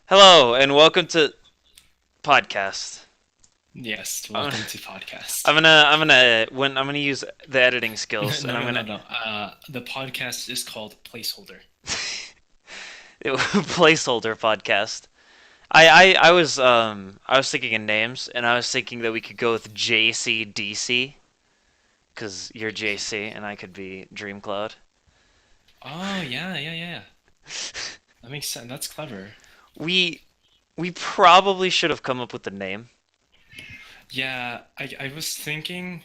Hello and welcome to podcast. Yes, I'm welcome to podcast. I'm gonna use the editing No, skills and no, I'm no, no, gonna no. The podcast is called Placeholder. placeholder podcast. I was thinking in names and I was thinking that we could go with JCDC because you're JC and I could be Dreamcloud. Oh, yeah, yeah, yeah. That makes sense. That's clever. We we probably should have come up with the name. Yeah, I was thinking,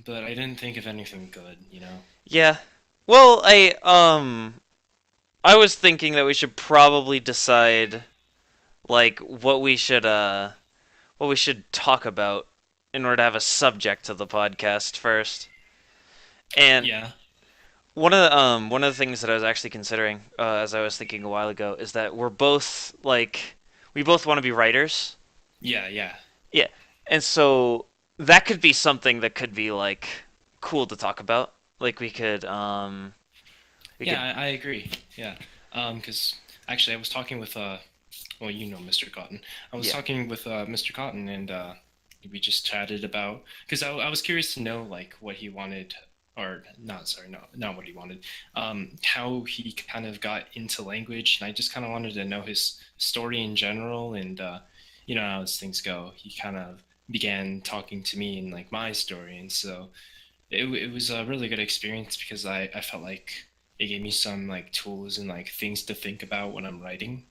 but I didn't think of anything good. Yeah. Well, I was thinking that we should probably decide like what we should talk about in order to have a subject to the podcast first. And Yeah, one of the things that I was actually considering as I was thinking a while ago is that we're both like we both want to be writers. yeah, yeah. Yeah. And so that could be something that could be like cool to talk about. Like we Yeah, could I agree. Yeah. Because actually I was talking with well, you know Mr. Cotton. I was yeah. talking with Mr. Cotton and we just chatted about because I was curious to know like what he wanted or not sorry no not what he wanted how he kind of got into language and I just kind of wanted to know his story in general and you know how things go he kind of began talking to me and like my story and so it was a really good experience because I felt like it gave me some like tools and like things to think about when I'm writing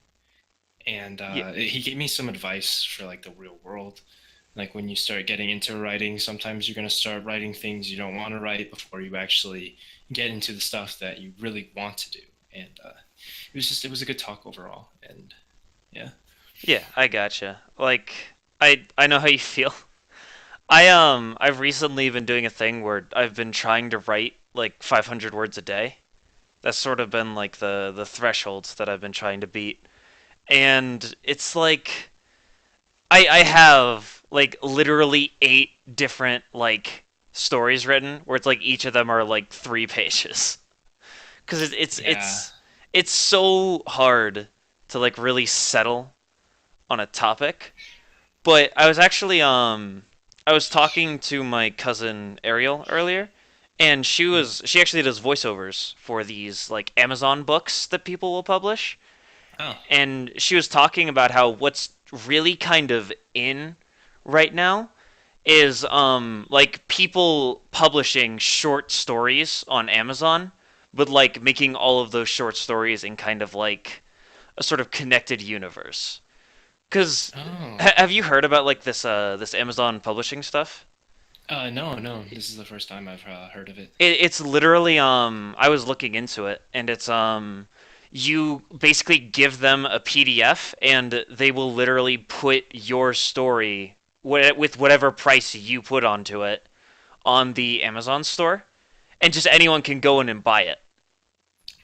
and Yeah. he gave me some advice for like the real world. Like when you start getting into writing, sometimes you're going to start writing things you don't want to write before you actually get into the stuff that you really want to do. And it was a good talk overall. And yeah. Yeah, I gotcha. Like I know how you feel. I've recently been doing a thing where I've been trying to write like 500 words a day. That's sort of been like the threshold that I've been trying to beat. And it's like I have like literally 8 different like stories written where it's like each of them are like 3 pages. Cuz Yeah. it's so hard to like really settle on a topic. But I was talking to my cousin Ariel earlier, and she actually does voiceovers for these like Amazon books that people will publish, Oh. and she was talking about how what's really kind of in right now is like people publishing short stories on Amazon, but like making all of those short stories in kind of like a sort of connected universe. Cause Oh. have you heard about like this Amazon publishing stuff? No, no. This is the first time I've heard of it. It's literally I was looking into it and it's you basically give them a PDF and they will literally put your story with whatever price you put onto it on the Amazon store and just anyone can go in and buy it.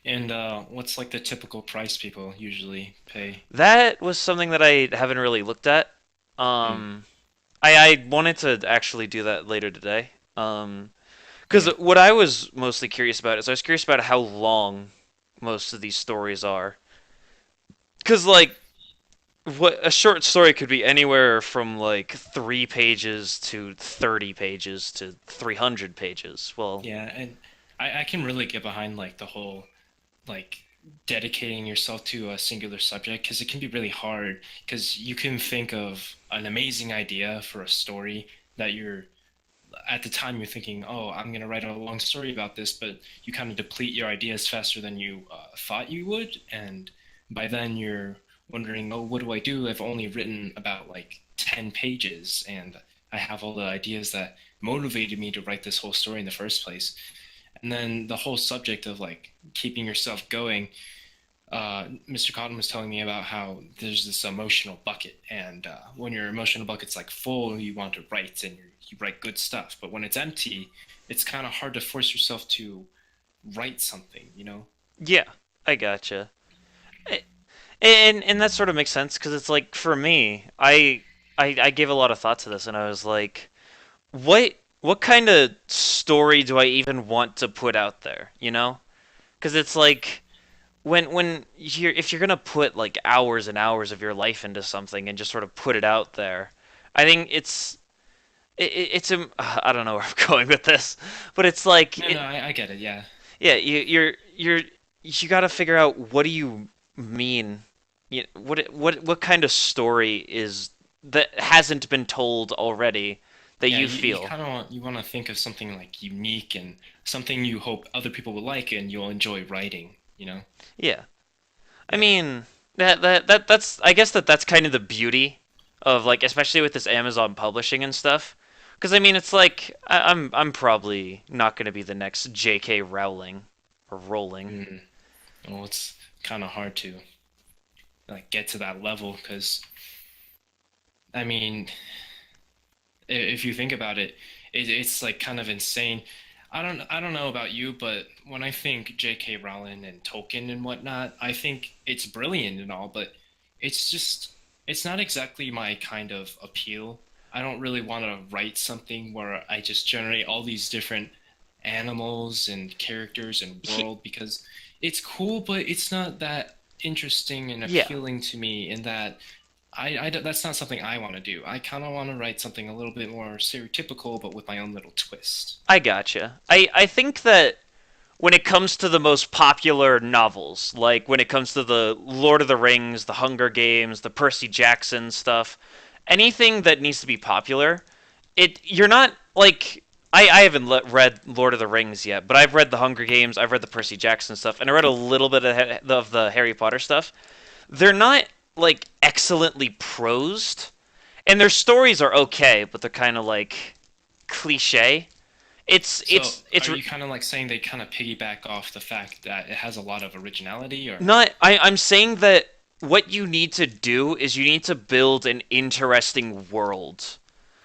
And what's like the typical price people usually pay? That was something that I haven't really looked at. Hmm. Um I wanted to actually do that later today. Because Yeah. what I was mostly curious about is I was curious about how long most of these stories are. Because like what a short story could be anywhere from like 3 pages to 30 pages to 300 pages. Well, Yeah, and I can really get behind like the whole like dedicating yourself to a singular subject because it can be really hard because you can think of an amazing idea for a story that you're at the time you're thinking, oh, I'm going to write a long story about this, but you kind of deplete your ideas faster than you thought you would. And by then you're wondering, oh, what do I do? I've only written about like 10 pages and I have all the ideas that motivated me to write this whole story in the first place. And then the whole subject of like keeping yourself going Mr. Cotton was telling me about how there's this emotional bucket, and when your emotional bucket's like full, you want to write and you write good stuff. But when it's empty, it's kind of hard to force yourself to write something. yeah, I gotcha. And that sort of makes sense because it's like for me, I gave a lot of thought to this and I was like, what kind of story do I even want to put out there? You know? Because it's like when you're if you're gonna put like hours and hours of your life into something and just sort of put it out there, I think it's I don't know where I'm going with this, but it's like No, no, I get it. Yeah, yeah, you got to figure out what do you mean, what kind of story is that hasn't been told already that yeah. you You feel. kind of want to think of something like unique and something you hope other people will like and you'll enjoy writing. You know? Yeah, I Yeah. mean that's I guess that's kind of the beauty of like especially with this Amazon publishing and stuff. Because I mean, it's like I'm probably not going to be the next J.K. Rowling or Rowling. Mm. Well, it's kind of hard to like get to that level because I mean, if you think about it, it's like kind of insane. I don't know about you, but when I think J.K. Rowling and Tolkien and whatnot, I think it's brilliant and all, but it's just it's not exactly my kind of appeal. I don't really want to write something where I just generate all these different animals and characters and He, world because it's cool, but it's not that interesting and yeah, appealing to me in that that's not something I want to do. I kind of want to write something a little bit more stereotypical, but with my own little twist. I gotcha. I think that when it comes to the most popular novels, like when it comes to the Lord of the Rings, the Hunger Games, the Percy Jackson stuff, anything that needs to be popular, it you're not like I haven't read Lord of the Rings yet, but I've read the Hunger Games, I've read the Percy Jackson stuff, and I read a little bit of the Harry Potter stuff. They're not like excellently prosed, and their stories are okay, but they're kind of like cliche. It's So, it's it's are you kind of like saying they kind of piggyback off the fact that it has a lot of originality, or? not. I'm saying that what you need to do is you need to build an interesting world.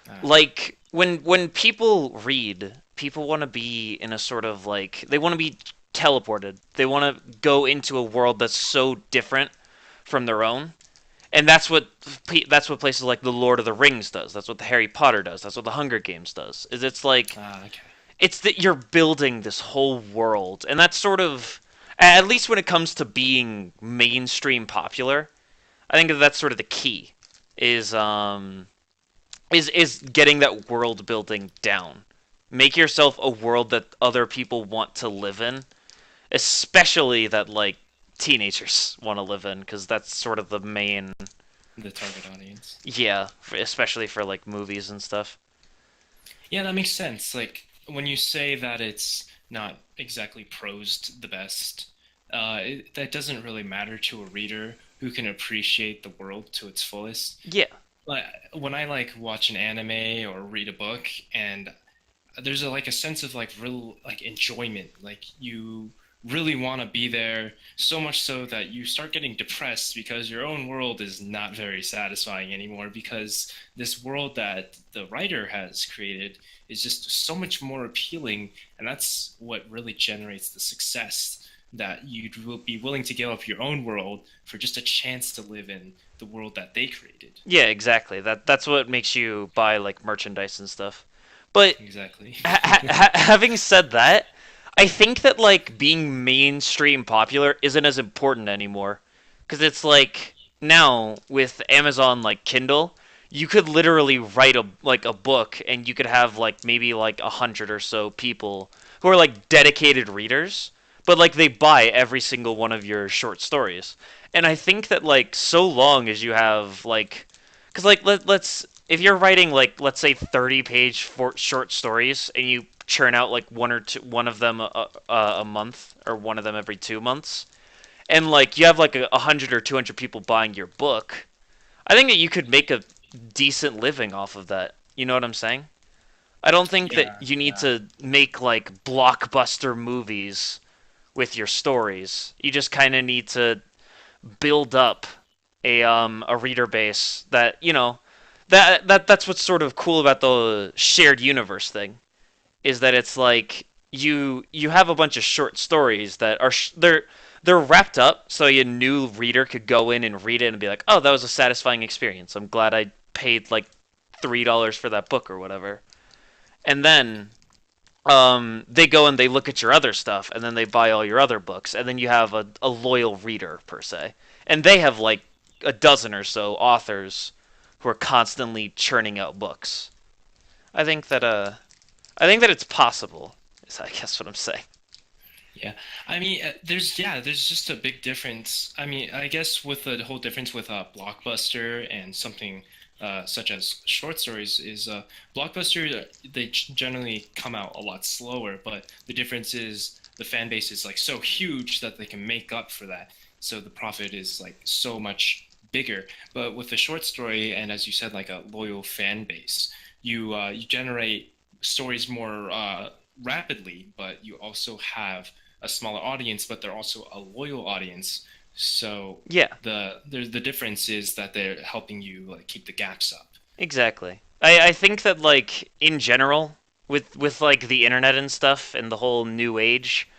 Uh, Like when people read, people want to be in a sort of like they want to be teleported. They want to go into a world that's so different from their own. And that's what places like the Lord of the Rings does. That's what the Harry Potter does. That's what the Hunger Games does. Is it's like okay. it's that you're building this whole world, and that's sort of at least when it comes to being mainstream popular. I think that's sort of the key is is getting that world building down. Make yourself a world that other people want to live in, especially that like teenagers want to live in because that's sort of the main The target audience. yeah, especially for like movies and stuff. Yeah, that makes sense. Like when you say that it's not exactly prosed the best, that doesn't really matter to a reader who can appreciate the world to its fullest. Yeah. Like when I like watch an anime or read a book, and there's like a sense of like real like enjoyment. Like you really want to be there so much so that you start getting depressed because your own world is not very satisfying anymore because this world that the writer has created is just so much more appealing, and that's what really generates the success that you'd will be willing to give up your own world for just a chance to live in the world that they created. Yeah, exactly. That's what makes you buy like merchandise and stuff. But Exactly. having said that, I think that like being mainstream popular isn't as important anymore because it's like now with Amazon like Kindle, you could literally write a book and you could have like maybe like 100 or so people who are like dedicated readers, but like they buy every single one of your short stories. And I think that like so long as you have like because like let's if you're writing like let's say 30-page short stories and you churn out like one of them a month or one of them every 2 months and like you have like 100 or 200 people buying your book, I think that you could make a decent living off of that. You know what I'm saying? I don't think that Yeah, you need yeah. to make like blockbuster movies with your stories. You just kind of need to build up a reader base that that's what's sort of cool about the shared universe thing is that it's like you have a bunch of short stories that are they're wrapped up so a new reader could go in and read it and be like, oh, that was a satisfying experience. I'm glad I paid like $3 for that book or whatever. And then they go and they look at your other stuff, and then they buy all your other books, and then you have a loyal reader per se, and they have like a dozen or so authors who are constantly churning out books. I think that I think that it's possible. Is I guess what I'm saying. Yeah. I mean, there's just a big difference. I mean, I guess with the whole difference with Blockbuster and something such as short stories is Blockbuster, they generally come out a lot slower, but the difference is the fan base is like so huge that they can make up for that. So the profit is like so much bigger. But with the short story and as you said, like a loyal fan base, you generate stories more rapidly, but you also have a smaller audience, but they're also a loyal audience. So Yeah, the difference is that they're helping you like keep the gaps up. exactly. I think that like in general, with like the internet and stuff and the whole new age,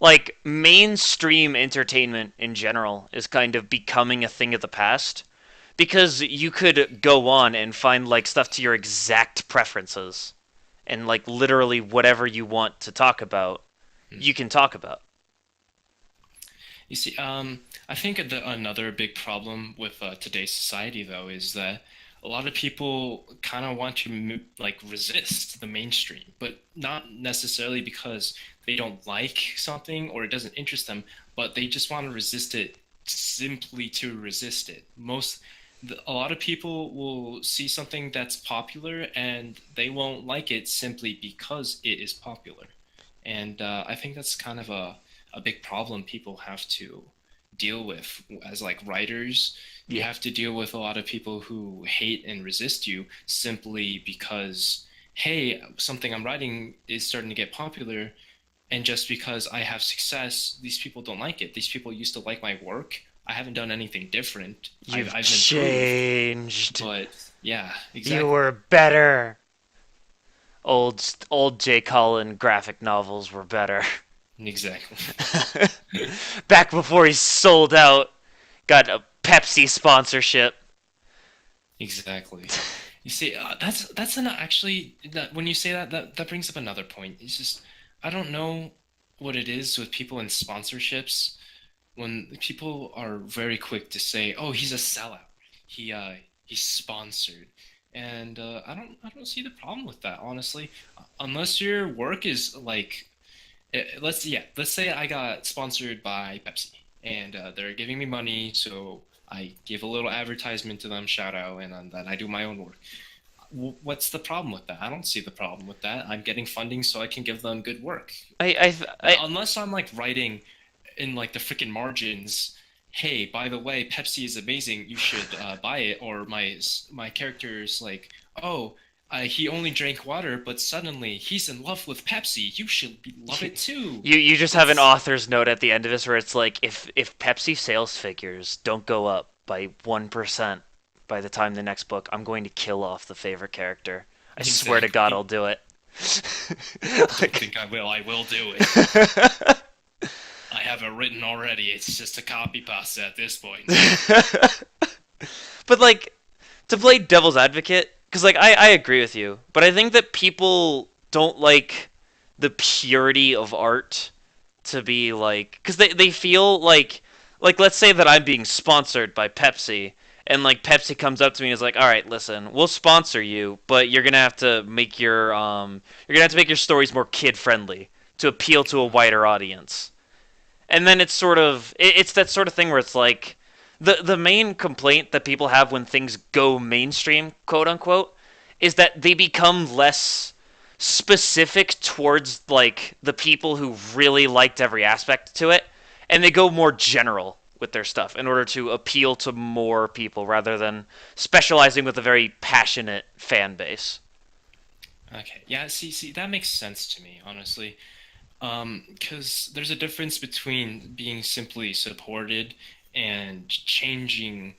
like mainstream entertainment in general is kind of becoming a thing of the past because you could go on and find like stuff to your exact preferences and like literally whatever you want to talk about, Hmm. you can talk about. You see, I think another big problem with today's society, though, is that a lot of people kind of want to like resist the mainstream, but not necessarily because they don't like something or it doesn't interest them, but they just want to resist it simply to resist it. A lot of people will see something that's popular and they won't like it simply because it is popular. And I think that's kind of a big problem people have to deal with as like writers. You Yeah. have to deal with a lot of people who hate and resist you simply because, hey, something I'm writing is starting to get popular. And just because I have success, these people don't like it. These people used to like my work. I haven't done anything different. You've I've improved. changed. But yeah, You exactly. were better. Old J. Cullen graphic novels were better. Exactly. Back before he sold out, got a Pepsi sponsorship. Exactly. You see, that's an actually that when you say that that brings up another point. It's just I don't know what it is with people in sponsorships when people are very quick to say, "Oh, he's a sellout. He's sponsored." And I don't see the problem with that, honestly. Unless your work is like let's say I got sponsored by Pepsi and they're giving me money, so I give a little advertisement to them, shout out, and then I do my own work. What's the problem with that? I don't see the problem with that. I'm getting funding so I can give them good work. I Unless I'm like writing in like the freaking margins, hey, by the way, Pepsi is amazing. You should buy it. Or my character's like, oh, he only drank water, but suddenly he's in love with Pepsi. You should love it too. you just have an That's author's note at the end of this where it's like if Pepsi sales figures don't go up by 1% by the time the next book, I'm going to kill off the favorite character. I swear to God, I'll exactly. do it. Don't Like, think I will. I will do it. I have it written already. It's just a copy pasta at this point. but like to play devil's advocate, because like I agree with you, but I think that people don't like the purity of art to be like because they feel like let's say that I'm being sponsored by Pepsi and like Pepsi comes up to me and is like, all right, listen, we'll sponsor you, but you're gonna have to make your stories more kid friendly to appeal to a wider audience. And then it's sort of it's that sort of thing where it's like the main complaint that people have when things go mainstream, quote unquote, is that they become less specific towards like the people who really liked every aspect to it, and they go more general with their stuff in order to appeal to more people rather than specializing with a very passionate fan base. Okay. Yeah, see, that makes sense to me, honestly. Because there's a difference between being simply supported and changing.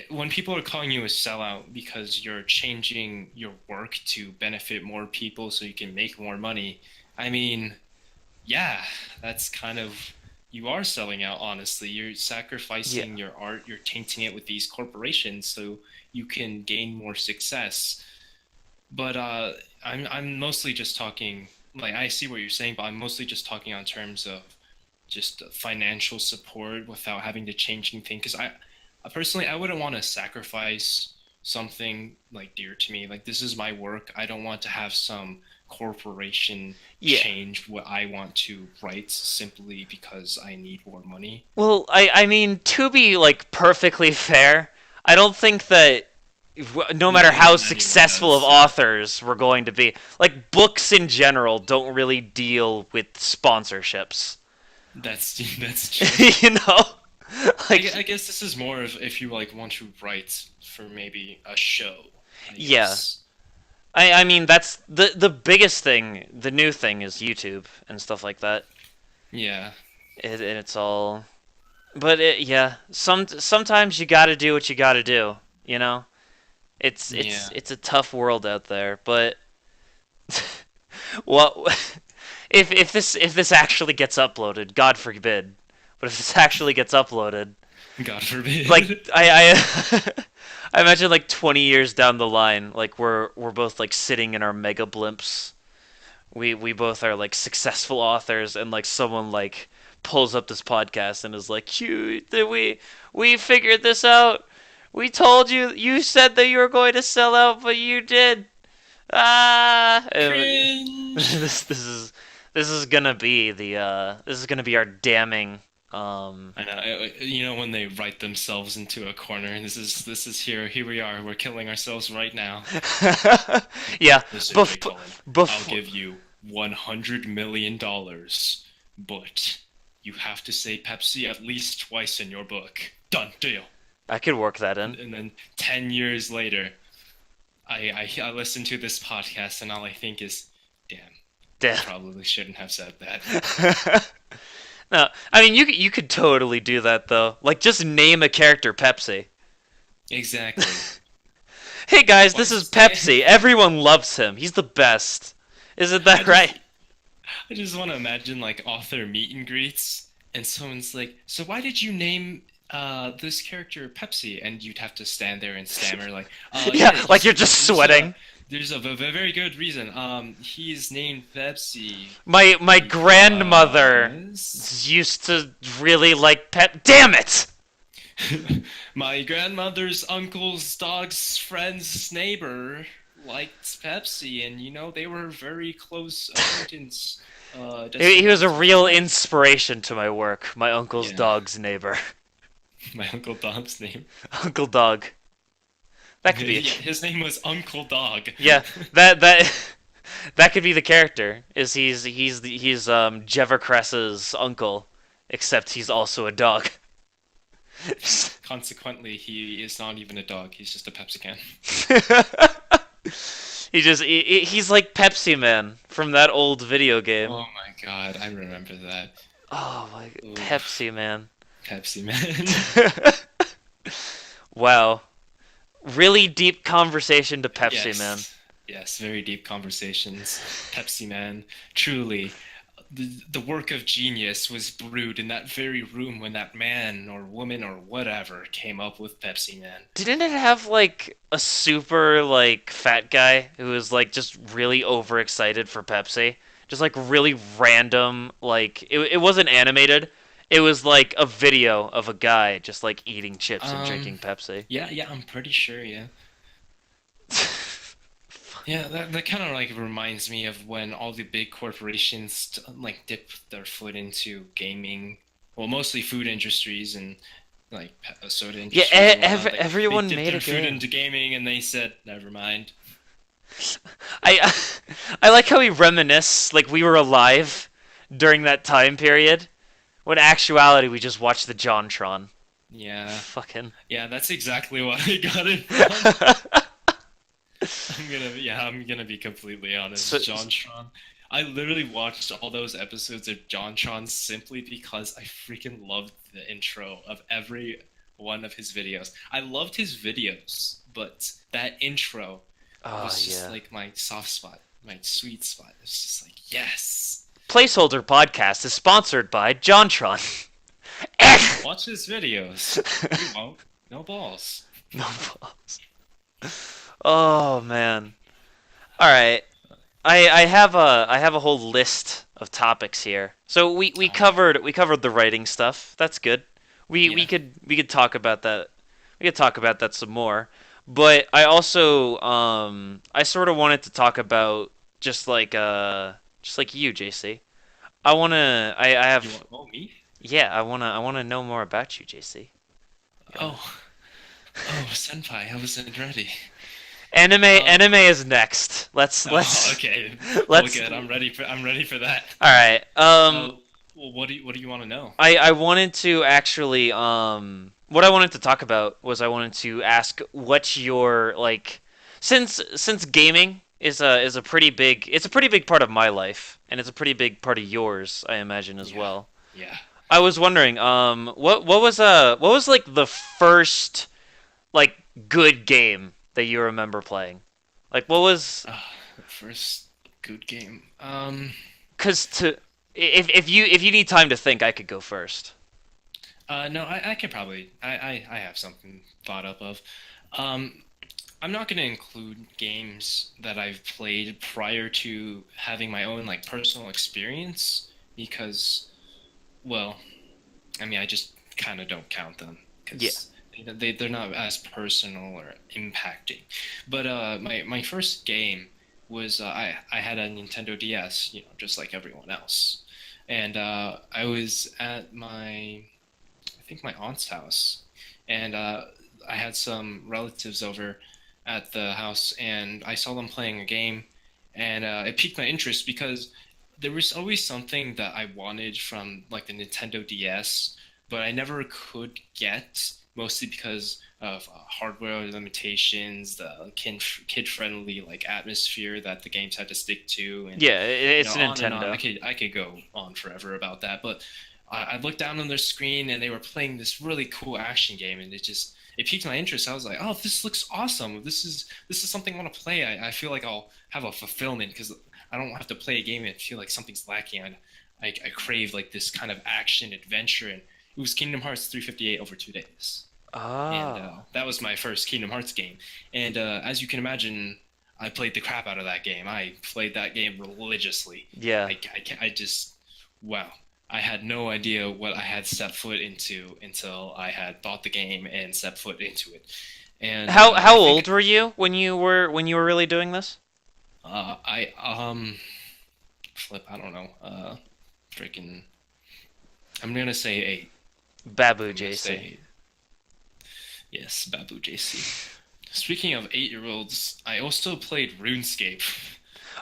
When people are calling you a sellout because you're changing your work to benefit more people so you can make more money, I mean, yeah, that's kind of you are selling out, honestly. You're Yeah. sacrificing your art, you're tainting it with these corporations so you can gain more success. But I'm mostly just talking. Like I see what you're saying, but I'm mostly just talking on terms of just financial support without having to change anything. Because personally, I wouldn't want to sacrifice something like dear to me. Like this is my work. I don't want to have some corporation Yeah. change what I want to write simply because I need more money. Well, I mean, to be like perfectly fair, I don't think that no Not matter how even anyone successful of does. Yeah, authors we're going to be, like books in general don't really deal with sponsorships. that's true. You know, I like guess this is more of if you like want to write for maybe a show, I yeah. guess. I mean that's the biggest thing. The new thing is YouTube and stuff like that. Yeah, And it's all, but yeah. Sometimes you got to do what you got to do. You know, yeah. it's a tough world out there. But what if this actually gets uploaded? God forbid. But if this actually gets uploaded, God like forbid. I imagine like 20 years down the line, like we're both like sitting in our mega blimps. We both are like successful authors, and like someone like pulls up this podcast and is like, "You, we figured this out. We told you. You said that you were going to sell out, but you did." Ah, Cringe. this is gonna be the this is gonna be our damning I know. You know when they write themselves into a corner. This is here we are. We're killing ourselves right now. yeah. Listen, Jake Bef- Cullen. I'll before give you $100 million, but you have to say Pepsi at least twice in your book. Done deal. I could work that in. And then 10 years later, I listen to this podcast and all I think is, damn, I Damn. probably shouldn't have said that. No, I mean you could totally do that though. Like just name a character Pepsi. Exactly. Hey guys, Why this is is his name? Pepsi. Everyone loves him. He's the best. Isn't I that just right? I just want to imagine like author meet and greets, and someone's like, "So why did you name this character Pepsi?" And you'd have to stand there and stammer like, Yeah, yeah, like you're just sweating. there's a very good reason. He's named Pepsi My grandmother because used to really like Pep. Damn it! my grandmother's uncle's dog's friend's neighbor liked Pepsi, and they were very close acquaintance. That's He was a that's what real it's like. inspiration to my work. My uncle's Yeah, dog's neighbor, my uncle Dom's name. Uncle Dog. That could be a Yeah, his name was Uncle Dog. yeah. That that could be the character. Is he's Jevercress's uncle, except he's also a dog. Consequently, he is not even a dog. He's just a Pepsi can. He's like Pepsi Man from that old video game. Oh my God, I remember that. Oh my Oof, Pepsi Man. Pepsi Man. Wow. Really deep conversation to Pepsi Man. Yes, yes, very deep conversations. Pepsi Man, truly, the work of genius was brewed in that very room when that man or woman or whatever came up with Pepsi Man. Didn't it have like a super like fat guy who was like just really overexcited for Pepsi? Just like really random like it wasn't animated. It was like a video of a guy just like eating chips and Um, drinking Pepsi. yeah, yeah, I'm pretty sure, yeah. Yeah, that kind of like reminds me of when all the big corporations like dip their foot into gaming, well, mostly food industries and like soda Yeah, industries and whatnot. Like they everyone dipped made a their foot game. into gaming and they said, "Never mind." I I like how we reminisce like we were alive during that time period. When in actuality we just watched the JonTron. Yeah, Fucking. yeah, that's exactly what I got it from. I'm gonna be completely So, honest. JonTron. I literally watched all those episodes of JonTron simply because I freaking loved the intro of every one of his videos. I loved his videos, but that intro oh was just yeah. like my soft spot, my sweet spot. It was just like, yes. Placeholder podcast is sponsored by JonTron. Watch his videos. You won't. No balls. No balls. Oh man. All right. I have a whole list of topics here. So we All right. covered we covered the writing stuff. That's good. We Yeah. we could talk about that. We could talk about that some more. But I also I sort of wanted to talk about just like you, JC. I You have want? Oh, me? yeah, I wanna know more about you, JC. Yeah. Oh, oh, senpai, I wasn't ready. Um. Anime is next. Let's Oh, let's okay. Well, let's good. I'm ready for that. all right. Well, what do you want to know? I wanted to actually what I wanted to talk about was I wanted to ask what's your like since gaming is a pretty big it's a pretty big part of my life and it's a pretty big part of yours I imagine as Yeah. well. Yeah. I was wondering what was like the first like good game that you remember playing? Like what was The first good game. cuz to if you need time to think I could go first. No, I could probably. I have something thought up of. Um, I'm not going to include games that I've played prior to having my own like personal experience because, well, I mean, I just kind of don't count them Yeah. because they're not as personal or impacting. But my first game was I had a Nintendo DS, just like everyone else, and I was at my I think my aunt's house, and I had some relatives over at the house, and I saw them playing a game, and it piqued my interest because there was always something that I wanted from like the Nintendo DS, but I never could get, mostly because of hardware limitations, the kid friendly like atmosphere that the games had to stick to, and Yeah, it's a on and on. Nintendo. I could go on forever about that, but I looked down on their screen and they were playing this really cool action game, and it piqued my interest. I was like, oh, this looks awesome. This is something I want to play. I feel like I'll have a fulfillment because I don't have to play a game and feel like something's lacking. I crave like this kind of action adventure, and it was Kingdom Hearts 358 over 2 days, and Oh. that was my first Kingdom Hearts game. And as you can imagine, I played the crap out of that game. I played that game religiously. Yeah. I just, wow. I had no idea what I had stepped foot into until I had bought the game and stepped foot into it. And How I old think were you when you were really doing this? I flip. I don't know. Freaking. I'm gonna say 8. Babu I'm gonna say JC. 8. Yes, Babu JC. Speaking of 8-year-olds, I also played RuneScape,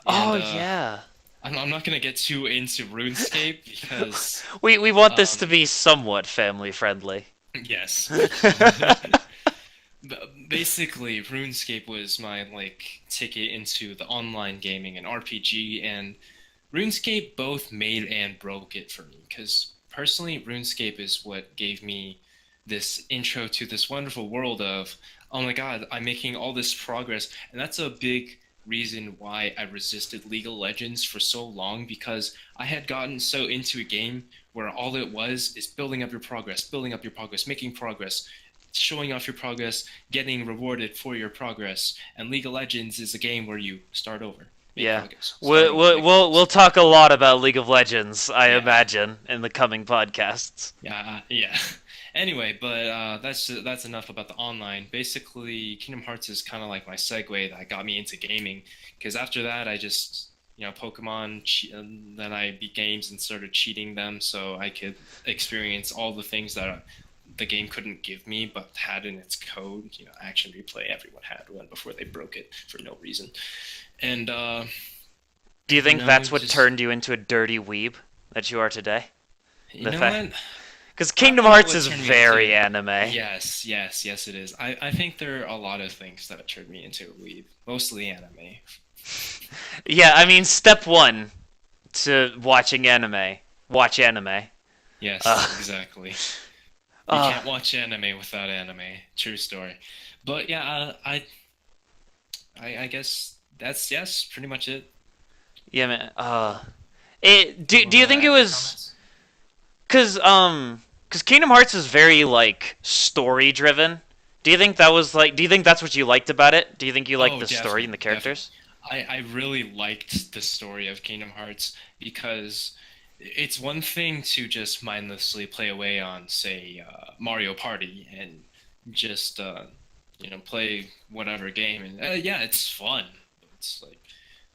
Oh and yeah. I'm not gonna get too into RuneScape because We want this to um, be somewhat family friendly. yes. Basically, RuneScape was my like ticket into the online gaming and RPG, and RuneScape both made and broke it for me. Because personally, RuneScape is what gave me this intro to this wonderful world of, oh my God, I'm making all this progress, and that's a big reason why I resisted League of Legends for so long because I had gotten so into a game where all it was is building up your progress, making progress, showing off your progress, getting rewarded for your progress. And League of Legends is a game where you start over, make Yeah. progress, start We'll, over, we'll make we'll progress. we'll talk a lot about League of Legends, I Yeah, imagine, in the coming podcasts. yeah. Anyway, but that's enough about the online. Basically, Kingdom Hearts is kind of like my segue that got me into gaming. Because after that, I just Pokemon. And then I beat games and started cheating them so I could experience all the things that the game couldn't give me, but had in its code. Action replay. Everyone had one before they broke it for no reason. And Do you think that's what just turned you into a dirty weeb that you are today? you The know fact what? because I Kingdom don't know Hearts what is turned me very into. anime. Yes, it is. I think there are a lot of things that turned me into a weeb, mostly anime. Yeah, I mean, step one to watching anime. Watch anime. Yes, Uh, exactly. You uh, can't watch anime without anime. True story. But yeah, I guess that's yes, pretty much it. yeah, man. You Do you wanna think it add your was comments? cause Kingdom Hearts is very like story driven? Do you think that was like? Do you think that's what you liked about it? Do you think you liked Oh, the story and definitely, the definitely. characters? I really liked the story of Kingdom Hearts because it's one thing to just mindlessly play away on, say, Mario Party and just play whatever game, and yeah, it's fun. It's like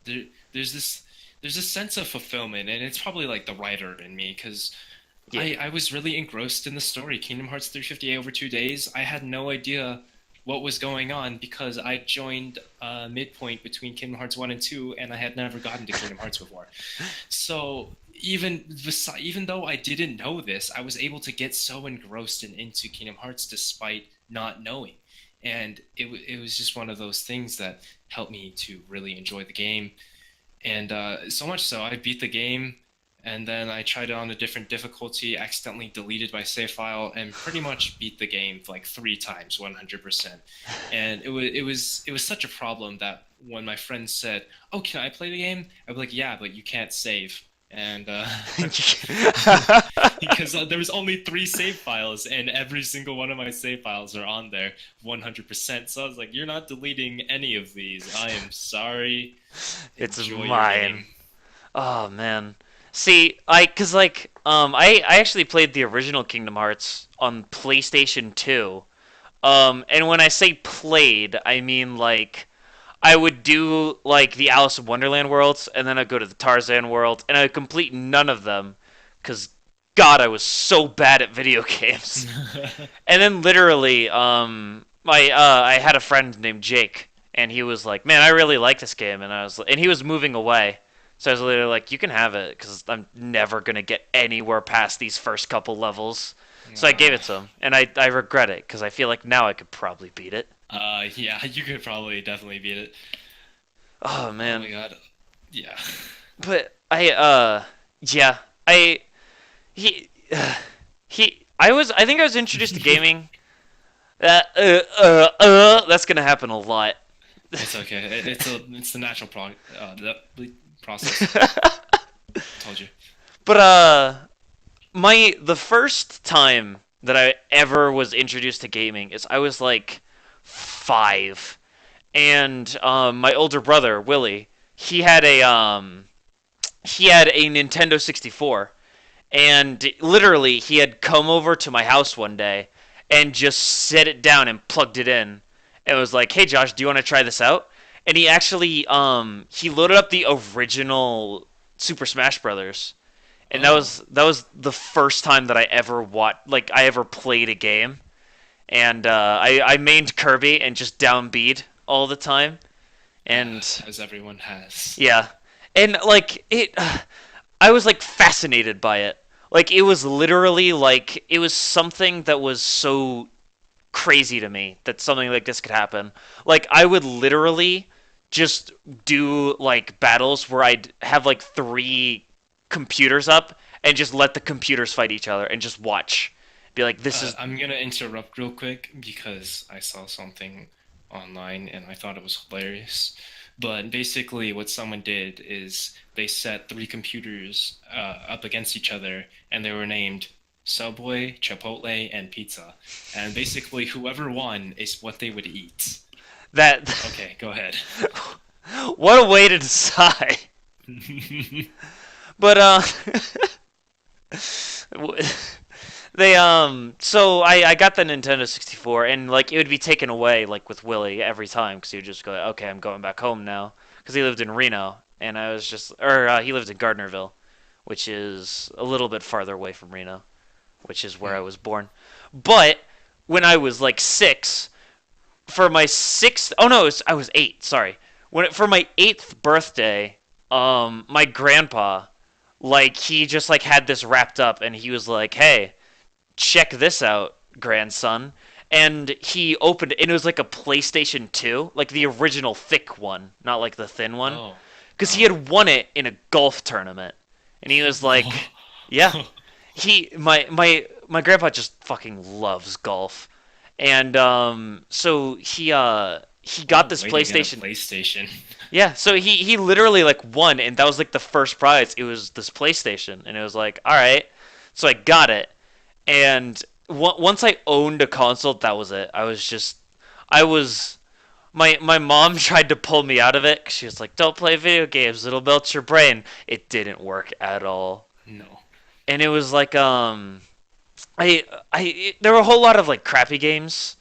there, there's this there's this sense of fulfillment, and it's probably like the writer in me because Yeah. I was really engrossed in the story. Kingdom Hearts 358 over 2 days. I had no idea what was going on because I joined midpoint between Kingdom Hearts 1 and 2, and I had never gotten to Kingdom Hearts before. So even though I didn't know this, I was able to get so engrossed and into Kingdom Hearts despite not knowing. And it was just one of those things that helped me to really enjoy the game. And so much so, I beat the game, and then I tried it on a different difficulty, accidentally deleted my save file, and pretty much beat the game like 3 times, 100%. And it was such a problem that when my friends said, "Oh, can I play the game?" I'd be like, "Yeah, but you can't save." And because there was only 3 save files, and every single one of my save files are on there 100%. So I was like, "You're not deleting any of these. I am sorry. It's Enjoy your mine. game." Oh man. See, cause like, I actually played the original Kingdom Hearts on PlayStation 2. And when I say played, I mean like, I would do like the Alice in Wonderland worlds, and then I'd go to the Tarzan world, and I'd complete none of them, cause God, I was so bad at video games. And then literally, I had a friend named Jake, and he was like, "Man, I really like this game," and he was moving away, so I was literally like, "You can have it," because I'm never gonna get anywhere past these first couple levels. So I gave Uh, it to him, and I regret it because I feel like now I could probably beat it. yeah, you could probably definitely beat it. Oh Oh man, my God. Yeah. but yeah, I he I think I was introduced to gaming. That's gonna happen a lot. It's okay. It's the natural the process. Told you. But the first time that I ever was introduced to gaming is I was like 5, and my older brother Willie, he had a Nintendo 64, and literally he had come over to my house one day and just set it down and plugged it in, and was like, "Hey Josh, do you want to try this out?" And he actually he loaded up the original Super Smash Brothers, and Oh. that was the first time that I ever I ever played a game, and I mained Kirby and just downbeat all the time, and As everyone has. yeah, and like it, I was like fascinated by it. Like it was literally like it was something that was so crazy to me that something like this could happen. Like I would literally just do like battles where I'd have like 3 computers up and just let the computers fight each other and just watch. Be like, this is I'm gonna interrupt real quick because I saw something online and I thought it was hilarious. But basically, what someone did is they set 3 computers up against each other, and they were named Subway, Chipotle, and Pizza. And basically, whoever won is what they would eat. that. Okay, go ahead. What a way to decide. But they so I got the Nintendo 64, and like it would be taken away like with Willie every time because he would just go, okay, I'm going back home now, because he lived in Reno, and I was just or he lived in Gardnerville, which is a little bit farther away from Reno, which is where I was born. But when I was like 6, for my sixth, oh no, I was 8. Sorry, for my 8th birthday, my grandpa, like he just like had this wrapped up, and he was like, "Hey, check this out, grandson." And he opened it, and it was like a PlayStation 2, like the original thick one, not like the thin one, Oh, because he oh. had won it in a golf tournament, and he was like, "Yeah." My grandpa just fucking loves golf, and so he What a got this way to get a PlayStation. PlayStation. Yeah, so he literally like won, and that was like the first prize. It was this PlayStation, and it was like, all right. So I got it, and once I owned a console, that was it. I was My mom tried to pull me out of it 'cause she was like, "Don't play video games; it'll melt your brain." It didn't work at all, No. and it was like there were a whole lot of like crappy games.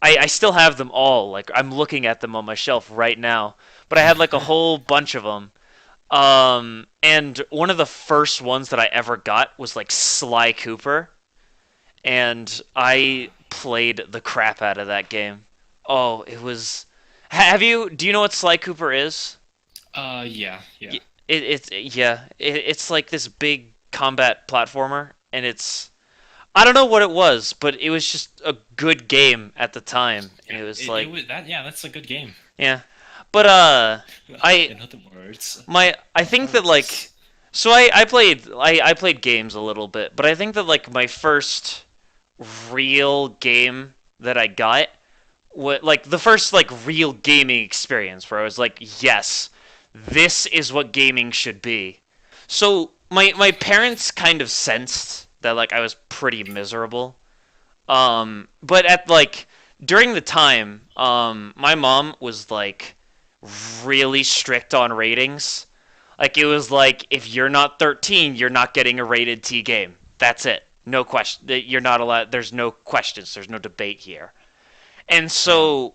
I still have them all. Like I'm looking at them on my shelf right now, but I had like a whole bunch of them. And one of the first ones that I ever got was like Sly Cooper, and I played the crap out of that game. Oh, it was. Have you? Do you know what Sly Cooper is? Yeah, yeah. It's yeah. It's like this big combat platformer, and it's. I don't know what it was, but it was just a good game at the time, and Yeah, it was it like, was that. Yeah, that's a good game. yeah. But I In other words, I think that like hearts. so I played games a little bit, but I think that like my first real game that I got, what like the first like real gaming experience where I was like, yes, this is what gaming should be. So my parents kind of sensed that like I was pretty miserable. But at like during the time, my mom was like really strict on ratings. Like it was like if you're not 13, you're not getting a rated T game. That's it. No question. You're not allowed. There's no questions. There's no debate here. And Uh, so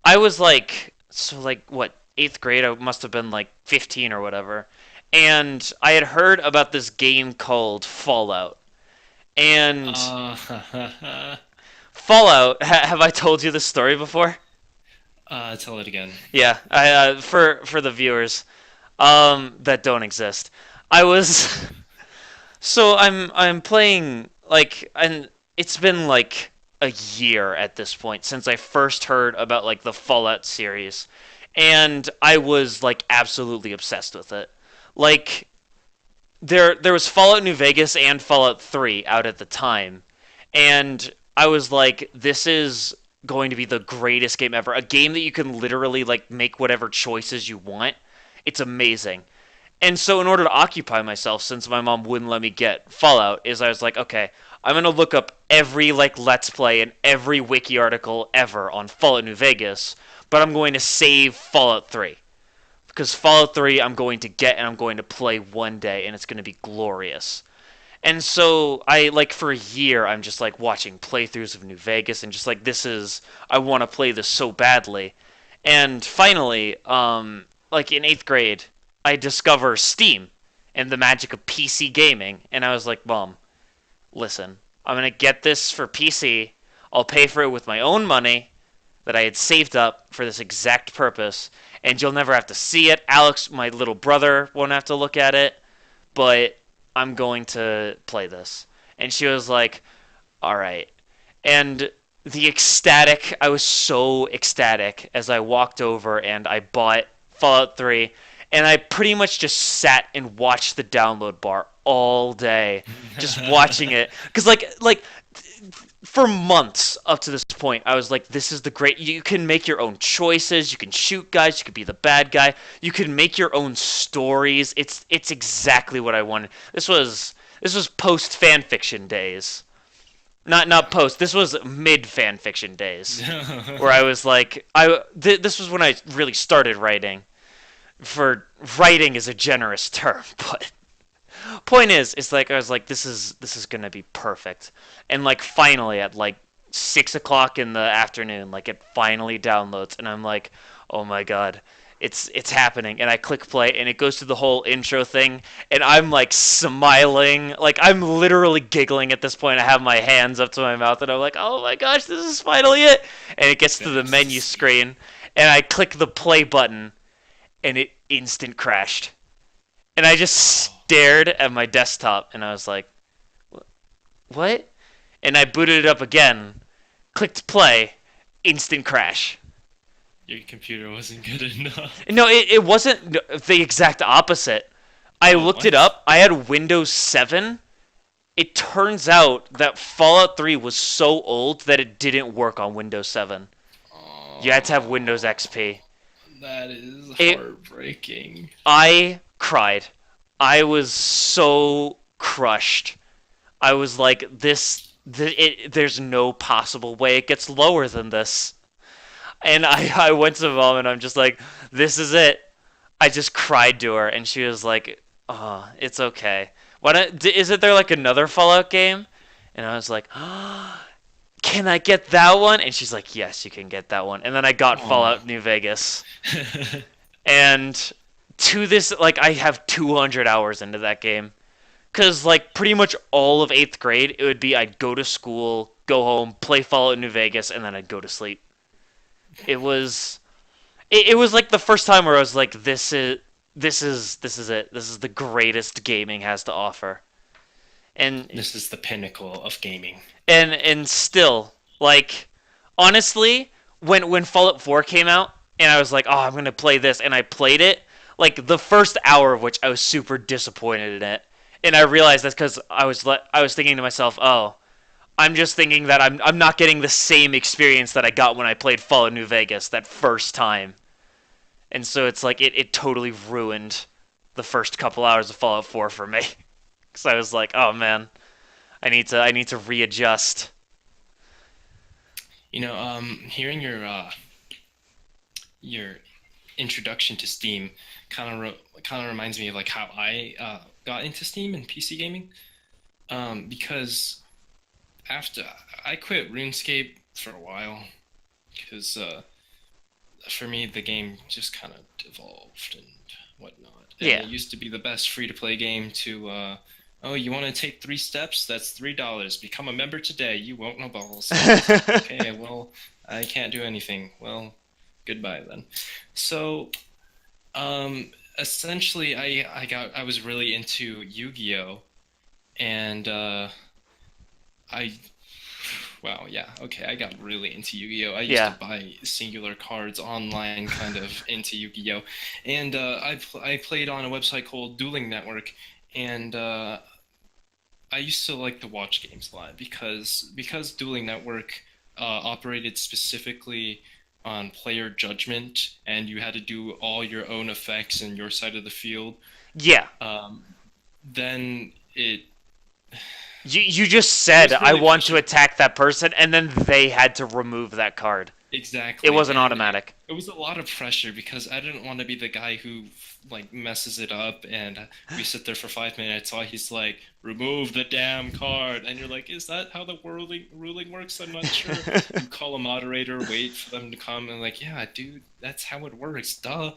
I was like, so like what, eighth grade? I must have been like 15 or whatever. And I had heard about this game called Fallout. And uh, Fallout, have I told you this story before? tell it again. Yeah, for the viewers that don't exist. I was so I'm playing like and it's been like a year at this point since I first heard about like the Fallout series, and I was like absolutely obsessed with it. Like there was Fallout New Vegas and Fallout 3 out at the time, and I was like, this is going to be the greatest game ever. A game that you can literally like make whatever choices you want. It's amazing. And so in order to occupy myself, since my mom wouldn't let me get Fallout, is I was like, okay, I'm gonna look up every like Let's Play and every wiki article ever on Fallout New Vegas, but I'm going to save Fallout 3 because Fallout 3 I'm going to get and I'm going to play one day, and it's going to be glorious. And so I like for a year I'm just like watching playthroughs of New Vegas and just like this is I want to play this so badly. And finally, like in 8th grade, I discover Steam and the magic of PC gaming, and I was like, "Mom, listen. I'm going to get this for PC. I'll pay for it with my own money that I had saved up for this exact purpose, and you'll never have to see it. Alex, my little brother, won't have to look at it, but I'm going to play this." And she was like, all right. And I was so ecstatic as I walked over and I bought Fallout 3, and I pretty much just sat and watched the download bar all day, just watching it. Because, for months up to this point, I was like, this is the great. You can make your own choices. You can shoot guys. You can be the bad guy. You can make your own stories. It's exactly what I wanted. This was post fan fiction days. Not post. This was mid fan fiction days, where I was like, this was when I really started writing. For writing is a generous term, but point is, it's like I was like, this is gonna be perfect, and like finally at like 6 o'clock in the afternoon, like it finally downloads, and I'm like, oh my god, it's happening, and I click play, and it goes through the whole intro thing, and I'm like smiling, like I'm literally giggling at this point. I have my hands up to my mouth, and I'm like, oh my gosh, this is finally it, and it gets to the That's menu sweet. screen, and I click the play button, and it instant crashed. And I just Oh, stared at my desktop and I was like, what? And I booted it up again, clicked play, instant crash. your computer wasn't good enough. No, it wasn't the exact opposite. I Oh, looked it what? up. I had Windows 7. It turns out that Fallout 3 was so old that it didn't work on Windows 7. You had to have Windows Oh, XP. that is It heartbreaking. I cried. I was so crushed. I was like, there's no possible way it gets lower than this. And I went to mom and I'm just like, this is it. I just cried to her and she was like, oh, it's okay. Why don't, isn't there like another Fallout game? And I was like, oh, can I get that one? And she's like, yes, you can get that one. And then I got Aw. Fallout New Vegas. And to this, like, I have 200 hours into that game. Because, like, pretty much all of 8th grade, it would be I'd go to school, go home, play Fallout New Vegas, and then I'd go to sleep. It was. It was like the first time where I was like, this is it. This is the greatest gaming has to offer. And This is the pinnacle of gaming. and still, like, honestly, when Fallout 4 came out and I was like, oh, I'm gonna play this, and I played it, like the first hour of which I was super disappointed in it, and I realized that's because I was thinking to myself, oh, I'm just thinking that I'm not getting the same experience that I got when I played Fallout New Vegas that first time, and so it's like it totally ruined the first couple hours of Fallout 4 for me, because I was like, oh man, I need to readjust. Hearing your introduction to Steam kind of reminds me of like how I got into Steam and PC gaming. Because after I quit RuneScape for a while, because for me the game just kind of devolved and whatnot. And Yeah. it used to be the best free to play game to oh, you want to take 3 steps? That's $3. Become a member today. You won't know balls. And I was like, okay, well, I can't do anything. Well, goodbye then. So, essentially, I was really into Yu-Gi-Oh, and I wow, yeah, okay, I got really into Yu-Gi-Oh. I used to Yeah. buy singular cards online, kind of into Yu-Gi-Oh, and I played on a website called Dueling Network, and I used to like to watch games live because Dueling Network operated specifically on player judgment, and you had to do all your own effects in your side of the field. Yeah. Um, then it You just it said was I really want to frustrating. attack that person, and then they had to remove that card. It Exactly, wasn't and automatic. it was a lot of pressure because I didn't want to be the guy who like messes it up, and we sit there for 5 minutes while he's like, "Remove the damn card," and you're like, "Is that how the ruling works? I'm not sure." You call a moderator, wait for them to come, and like, "Yeah, dude, that's how it works, duh."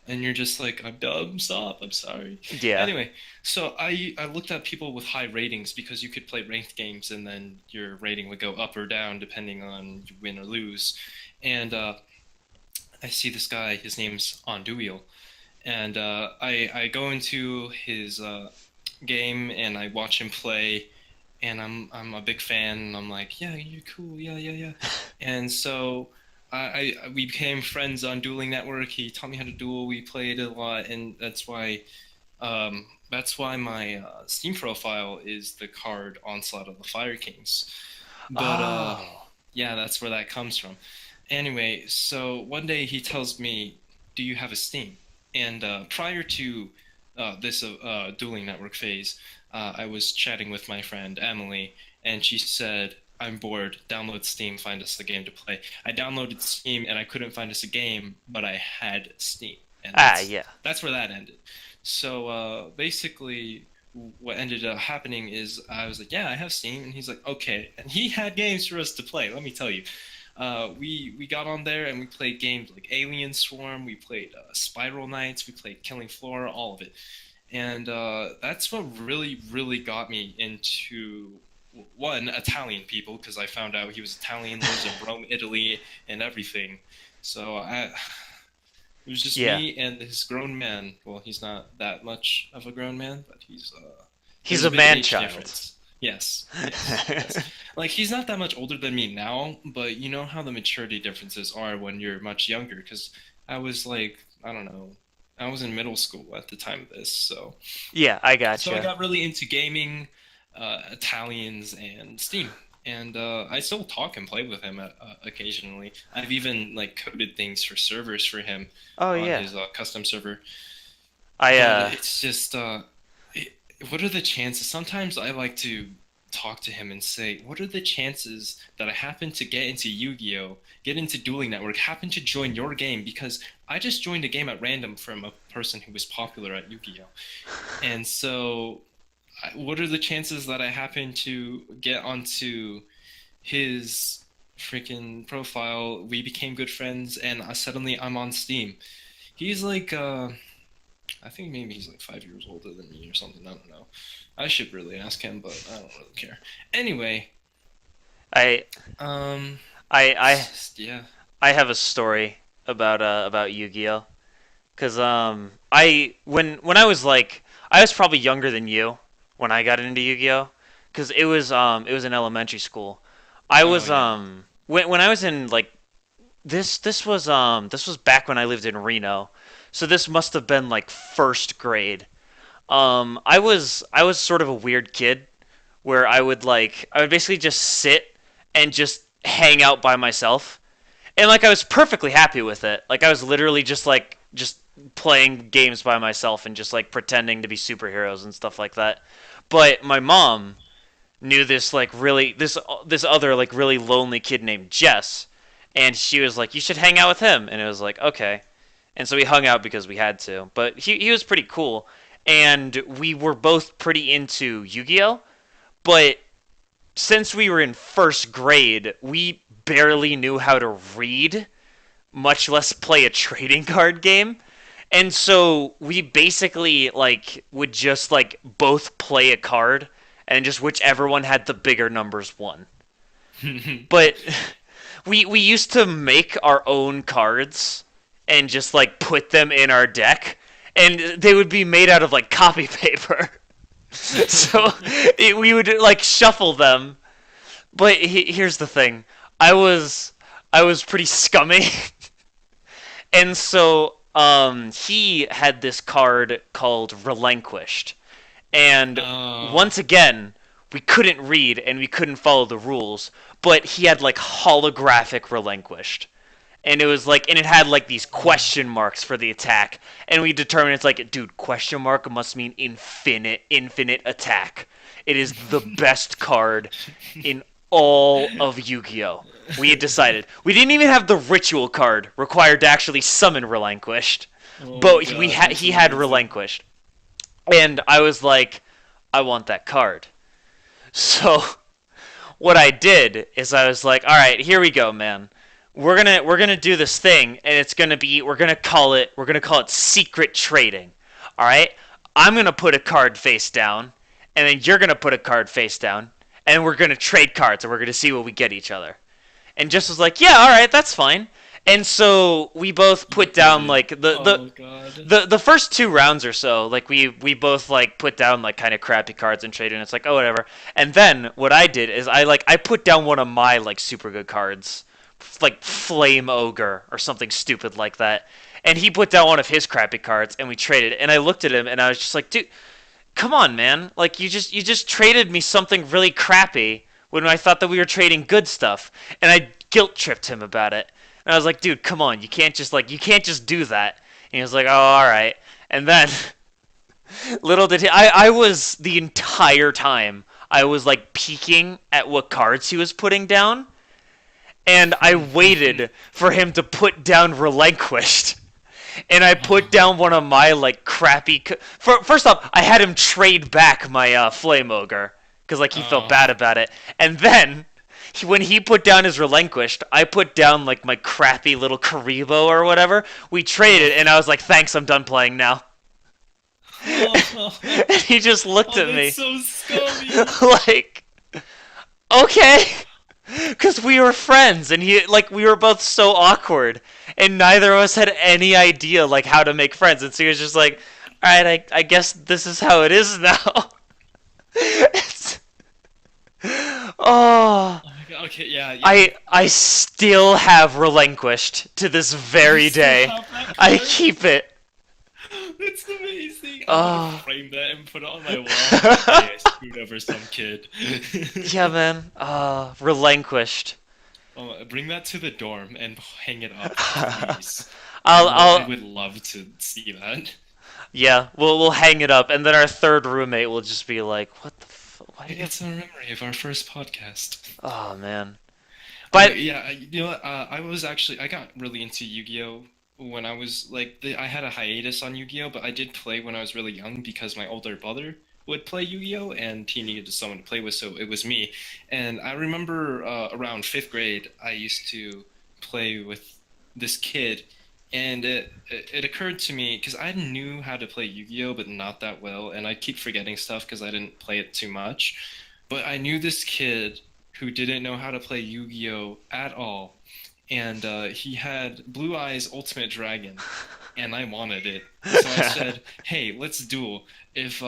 And you're just like, "I'm dumb, stop, I'm sorry." Yeah. Anyway, so I looked at people with high ratings because you could play ranked games and then your rating would go up or down depending on you win or lose. And I see this guy, his name's Onduil, and I go into his game and I watch him play, and I'm a big fan, and I'm like, yeah, you're cool, yeah, yeah, yeah. And so we became friends on Dueling Network. He taught me how to duel. We played a lot, and that's why my Steam profile is the card Onslaught of the Fire Kings. But Oh. yeah, that's where that comes from. Anyway, so one day he tells me, "Do you have a Steam?" And prior to this dueling network phase, I was chatting with my friend Emily, and she said, "I'm bored. Download Steam. Find us a game to play." I downloaded Steam, and I couldn't find us a game, but I had Steam, and Ah, that's yeah. that's where that ended. So basically, what ended up happening is I was like, "Yeah, I have Steam," and he's like, "Okay," and he had games for us to play. Let me tell you. We got on there and we played games like Alien Swarm, we played Spiral Knights, we played Killing Floor, all of it, and that's what really got me into one Italian people because I found out he was Italian, lives in Rome, Italy, and everything. So it was just Yeah. me and this grown man. Well, he's not that much of a grown man, but He's there's a a big man age child. difference. Yes, yes, yes. Like he's not that much older than me now, but you know how the maturity differences are when you're much younger. Because I was like, I don't know, I was in middle school at the time of this, Yeah, I so I gotcha. got really into gaming, Italians, and Steam. And I still talk and play with him occasionally. I've even like coded things for servers for him Oh on yeah. his custom server. I But it's just, what are the chances? Sometimes I like to talk to him and say, what are the chances that I happen to get into Yu-Gi-Oh, get into Dueling Network, happen to join your game because I just joined a game at random from a person who was popular at Yu-Gi-Oh. And so, what are the chances that I happen to get onto his freaking profile? We became good friends, and suddenly I'm on Steam. He's like, I think maybe he's like 5 years older than me or something. I don't know. I should really ask him, but I don't really care. Anyway, I um, I yeah. I have a story about Yu-Gi-Oh. Cause I when I was like I was probably younger than you when I got into Yu-Gi-Oh. Cause it was in elementary school. I Oh was yeah. when I was in like this was back when I lived in Reno. So this must have been like first grade. I was sort of a weird kid where I would basically just sit and just hang out by myself. And like I was perfectly happy with it. Like I was literally just playing games by myself and just like pretending to be superheroes and stuff like that. But my mom knew this other like really lonely kid named Jess, and she was like, "You should hang out with him." And it was like, "Okay." And so we hung out because we had to. But he was pretty cool, and we were both pretty into Yu-Gi-Oh. But since we were in first grade, we barely knew how to read, much less play a trading card game. And so we basically like would just like both play a card and just whichever one had the bigger numbers won. But we used to make our own cards and just like put them in our deck and they would be made out of like copy paper. So we would like shuffle them. But here's the thing. I was I was pretty scummy. And so he had this card called Relinquished. And Oh. once again, we couldn't read and we couldn't follow the rules, but he had like holographic Relinquished. And it was like, and it had like these question marks for the attack. And we determined it's like, dude, question mark must mean infinite attack. It is the best card in all of Yu-Gi-Oh. We had decided. We didn't even have the ritual card required to actually summon Relinquished, Oh my but god, that's he had amazing. Relinquished, and I was like, I want that card. So what I did is I was like, all right, here we go, man. We're gonna do this thing, and it's gonna be we're gonna call it secret trading. All right, I'm gonna put a card face down, and then you're gonna put a card face down, and we're gonna trade cards, and we're gonna see what we get each other. And Jess was like, yeah, all right, that's fine. And so we both You put did down it. like Oh god. the first two rounds or so, like we both like put down like kind of crappy cards and traded, and it's like, oh whatever. And then what I did is I put down one of my like super good cards, like Flame Ogre or something stupid like that. And he put down one of his crappy cards, and we traded. And I looked at him, and I was just like, dude, come on, man! Like you just traded me something really crappy when I thought that we were trading good stuff, and I guilt tripped him about it. And I was like, dude, come on, you can't just do that. And he was like, oh, all right. And then little did I was the entire time I was like peeking at what cards he was putting down, and I waited for him to put down Relinquished. And I put Oh. down one of my like crappy. First off, I had him trade back my Flame Ogre because like he felt Oh. bad about it, and then when he put down his Relinquished, I put down like my crappy little Karibo or whatever. We traded, Oh. and I was like, "Thanks, I'm done playing now." Oh. And he just looked Oh, at that's me so scummy. like, "Okay." Because we were friends, and we were both so awkward, and neither of us had any idea like how to make friends, and so he was just like, "All right, I guess this is how it is now." It's- oh, Oh my god. Okay, yeah, yeah. I still have Relinquished to this You very still day. have that I card? keep it. That's amazing. I'm gonna Oh, frame that and put it on my wall. One day I screwed over some kid. yeah, man. Relinquished. Oh, bring that to the dorm and hang it up, please. I I'll would love to see that. yeah, we'll hang it up, and then our third roommate will just be like, "What the Why do you have? It's a memory of our first podcast. Oh man. Oh But yeah, you know what? I got really into Yu-Gi-Oh when I was like I had a hiatus on Yu-Gi-Oh, but I did play when I was really young because my older brother would play Yu-Gi-Oh and he needed someone to play with, so it was me. And I remember around fifth grade, I used to play with this kid, and it occurred to me because I knew how to play Yu-Gi-Oh but not that well, and I keep forgetting stuff because I didn't play it too much. But I knew this kid who didn't know how to play Yu-Gi-Oh at all, and he had Blue Eyes Ultimate Dragon, and I wanted it. So I said, "Hey, let's duel. If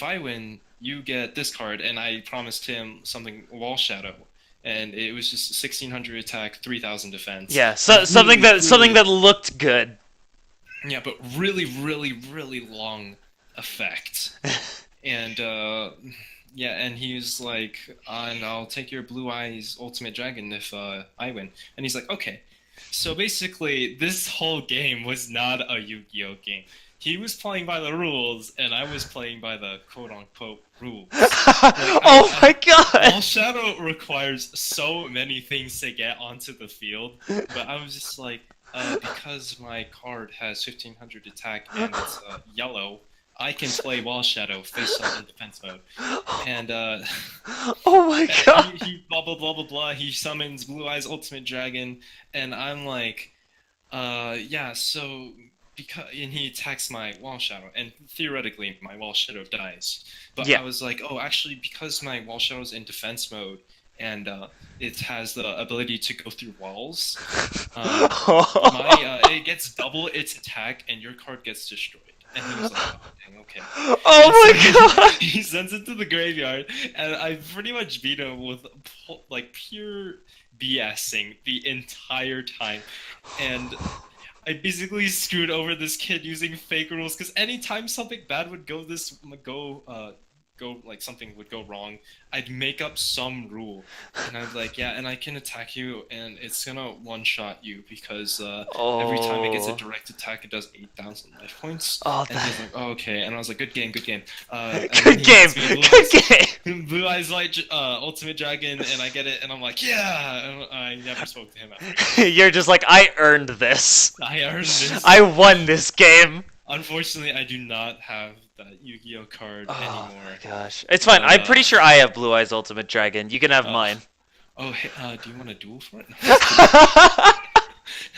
I win, you get this card." And I promised him something Wall Shadow, and it was just 1600 attack, 3000 defense. yeah, so Really, something really, that looked good. yeah, but really, really, really long effect. And yeah, and he's like, and I'll take your Blue Eyes Ultimate Dragon if I win. And he's like, okay. So basically, this whole game was not a Yu-Gi-Oh game. He was playing by the rules, and I was playing by the quote-unquote rules. Like Oh my god. Wall Shadow requires so many things to get onto the field, but I was just like, because my card has 1500 attack and it's yellow, I can play Wall Shadow face up in defense mode. And Oh my god. he blah blah blah blah blah. He summons Blue Eyes Ultimate Dragon, and I'm like, yeah. So because and he attacks my Wall Shadow, and theoretically my Wall Shadow dies. But Yeah. I was like, oh, actually, because my Wall Shadow's in defense mode, and it has the ability to go through walls. My it gets double its attack, and your card gets destroyed. And he was like, oh, dang, okay. Oh And so my god. he sends it to the graveyard, and I pretty much beat him with like pure BSing the entire time. And I basically screwed over this kid using fake rules because anytime something bad would go like something would go wrong, I'd make up some rule, and I'd like, yeah, and I can attack you, and it's gonna one shot you because every time it gets a Oh. direct attack, it does 8,000 life points. Oh, And he's like, oh, okay, and I was like, good game, good game. And then good he game. hits me Good game. Blue Eyes Light Ultimate Dragon, and I get it, and I'm like, yeah. And I never spoke to him after. You're just like, I earned this. I earned this. I won this game. Unfortunately, I do not have that Yu-Gi-Oh card Oh anymore. my gosh. It's fine. But I'm pretty sure I have Blue Eyes Ultimate Dragon. You can have uh, mine. oh, hey, do you want to duel for it? No,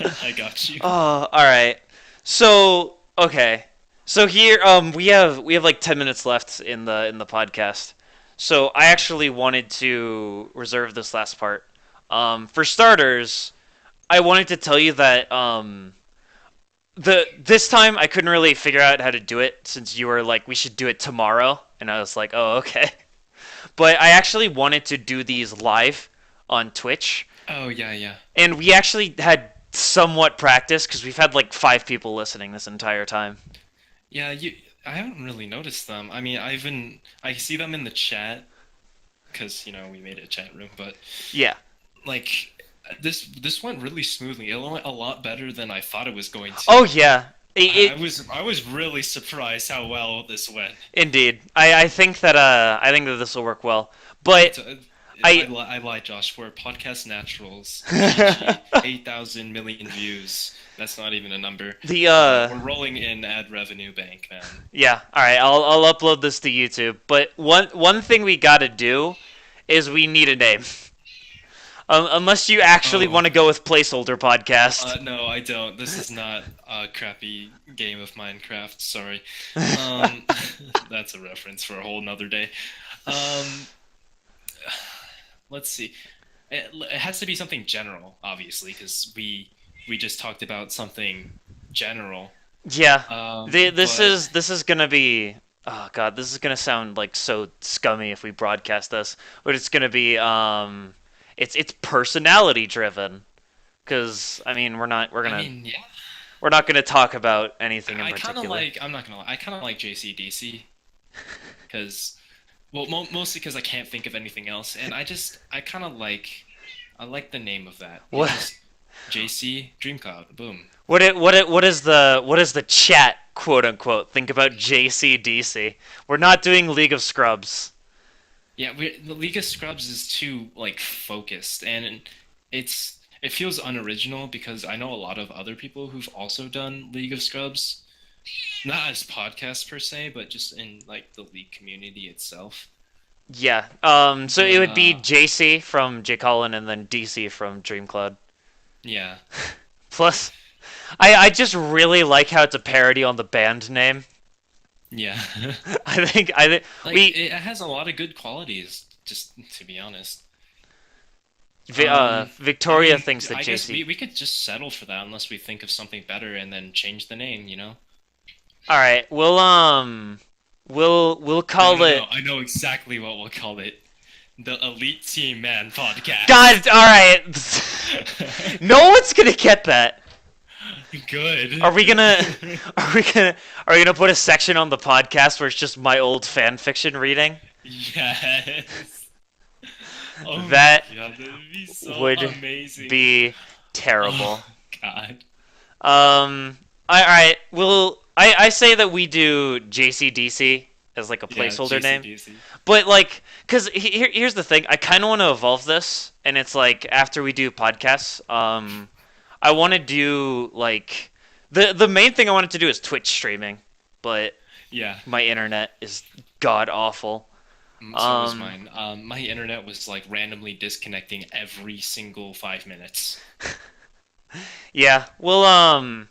Oh, I got you. all right. So, okay. So here we have like 10 minutes left in the podcast. So, I actually wanted to reserve this last part. For starters, I wanted to tell you that this time I couldn't really figure out how to do it since you were like we should do it tomorrow and I was like, "Oh, okay." But I actually wanted to do these live on Twitch Oh yeah, yeah, and we actually had somewhat practice cuz we've had like 5 people listening this entire time. yeah. I haven't really noticed them. I mean, I see them in the chat because we made a chat room, but Yeah. like this went really smoothly. It went a lot better than I thought it was going to. Oh yeah. I was really surprised how well this went. Indeed. I think that this will work well. But So, I I lied, Josh. For podcast naturals, GG, 8,000 million views. That's not even a number. the We're rolling in ad revenue bank, man. yeah, all right. I'll upload this to YouTube. But one thing we got to do is we need a name. Unless you actually Oh, want to go with placeholder podcast. no, I don't. This is not a crappy game of Minecraft. Sorry. That's a reference for a whole nother day. Um, let's see. It has to be something general, obviously, because we just talked about something general. Yeah. But This is gonna be. Oh god, this is gonna sound like so scummy if we broadcast this, but it's gonna be it's personality driven. Because I mean, I mean, yeah, we're not gonna talk about anything in I kind of particular. like. I'm not gonna lie. I kind of like JCDC because, well, mostly because I can't think of anything else, and I kind of like. I like the name of that. It What just JC Dreamcloud. Boom. what is the chat quote unquote think about JCDC? We're not doing League of Scrubs. Yeah, the League of Scrubs is too like focused, and it feels unoriginal because I know a lot of other people who've also done League of Scrubs, not as podcasts per se, but just in like the League community itself. Yeah. So it But would be JC from J Colin and then DC from DreamCloud. yeah, Plus, I just really like how it's a parody on the band name. yeah, I think like we it has a lot of good qualities, just to be honest. Um, I Victoria mean, thinks that I guess JC. we could just settle for that unless we think of something better and then change the name, you know? All right, we'll No, call no, no. it. I know exactly what we'll call it. The Elite Team Man God, Podcast. all right. No one's gonna get that. Good. Are we gonna are we gonna are we gonna put a section on the podcast where it's just my old fan fiction reading? Yes. Oh my That god, that would be so would amazing. be Oh terrible. god. All right. I say that we do JCDC as like a Yeah, placeholder name, JCDC. but like, cause here's the thing. I kind of want to evolve this, and it's like after we do podcasts, I want to do like the main thing I wanted to do is Twitch streaming, but Yeah, my internet is god awful. so was Um, mine. My internet was like randomly disconnecting every single 5 minutes. yeah. Well,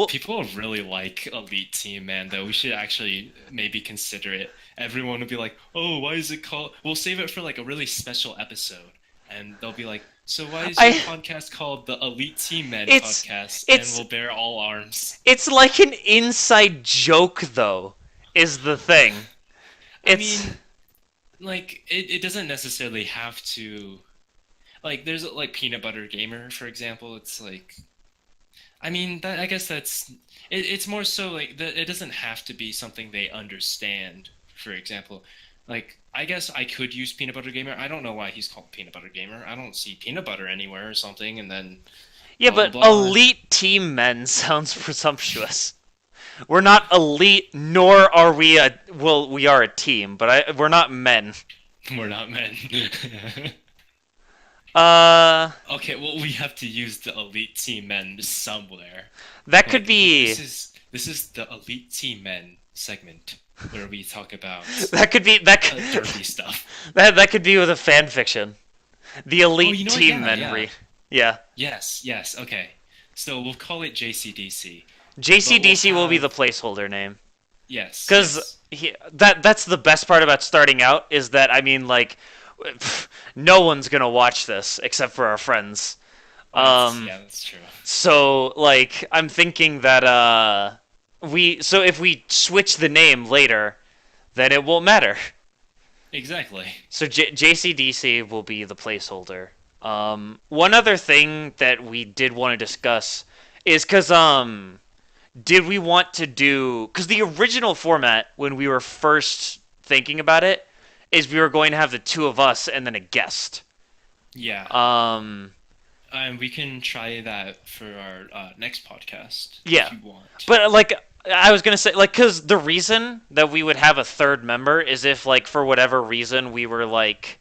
People really like Elite Team, man, though. We should actually maybe consider it. Everyone would be like, oh, why is it called? We'll save it for like a really special episode. And they'll be like, so why is your I podcast called the Elite Team Men it's Podcast? And it's we'll bear all arms. it's like an inside joke though, is the thing. I It's mean, like, it doesn't necessarily have to. Like, there's like Peanut Butter Gamer, for example. It's like, I mean, I guess it's more so like it doesn't have to be something they understand. For example, like I guess I could use Peanut Butter Gamer. I don't know why he's called Peanut Butter Gamer. I don't see peanut butter anywhere or something, and then yeah, blah blah but blah. elite team men sounds presumptuous. We're not elite, nor are we a well. We are a team, but we're not men. We're not men. Uh, Okay, well we have to use the Elite Team Men somewhere. that could Like be this is the Elite Team Men segment where we talk about that could be that derby stuff. that could be with a fan fiction. The Oh, you elite know what? team Yeah, men yeah. yeah. Yes, yes, okay. So we'll call it JCDC, but we'll JCDC will be the have placeholder name. yes, Because yes. that's the best part about starting out is that I mean like no one's gonna watch this except for our friends. That's Um, yeah, that's true. so like I'm thinking that we so if we switch the name later, then it won't matter. Exactly. So JCDC will be the placeholder. One other thing that we did want to discuss is because did we want to do because the original format when we were first thinking about it is we were going to have the two of us and then a guest. Yeah. Um, And we can try that for our next podcast if yeah, you want. but like I was gonna say, like, because the reason that we would have a third member is if, like, for whatever reason we were like